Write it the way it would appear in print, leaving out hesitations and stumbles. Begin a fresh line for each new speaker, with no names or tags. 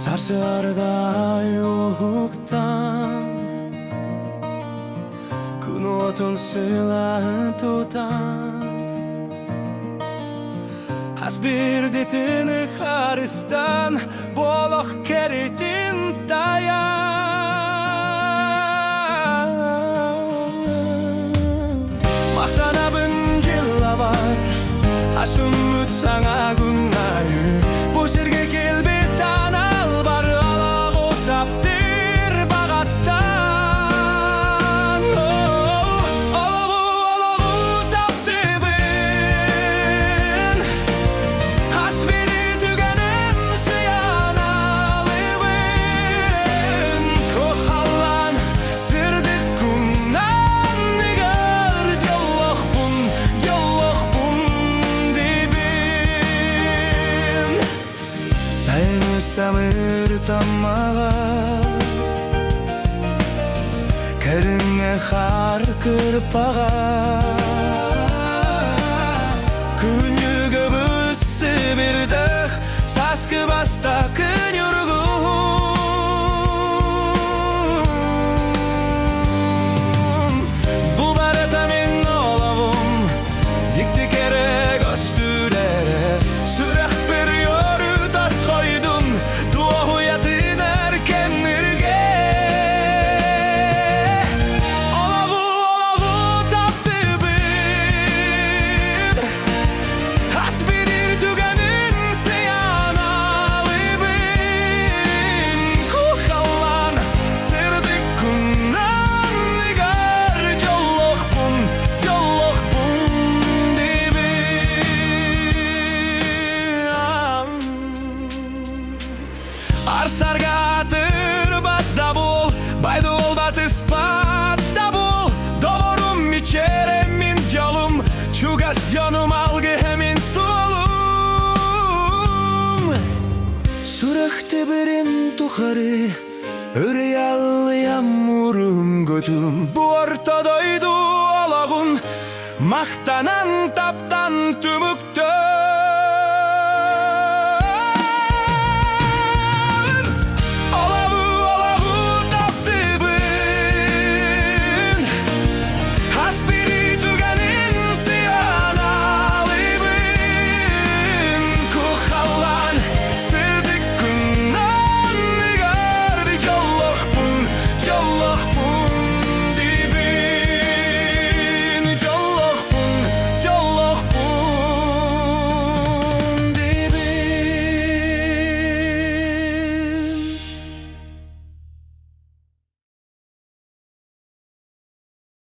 Sarsıarda uһуктан күн уотун сылааһын тутан биирдии тыыны харыстаан Олох кэрэтин таайан Махтанабын дьылҕабар үөрүөм-көтүөм саҥа аайы бу сиргэ кэлбит аналбар Олоҕу таптыыр баҕаттан Олоҕу таптыыбын түгэнин сыяналыбын кохаллан сырдык куннан нигар дьылҕабын дибин сайыны самыр таммага кэринге хар кырпага күнүгөбүз сыбырдык саскы баста күн юргун бу барата мен Олоғум зикти керек өстүлере сүрэх бир өрү тас койдун дуоятын эркенирге Олоғу таптыыбын биирдии түгэнин сыяналыбын кухаллан сырдык куннан нигар дьылҕабын дибин Аар-саарга батта бол Баай-дуол батыс батта бол долорум мичере мин жолум чугас жонум алгы хемин суолум сурахты бирин тухары ырыалыям үөрүөм-көтүөм бу ортодойду Олоғун мактанан таптан түмү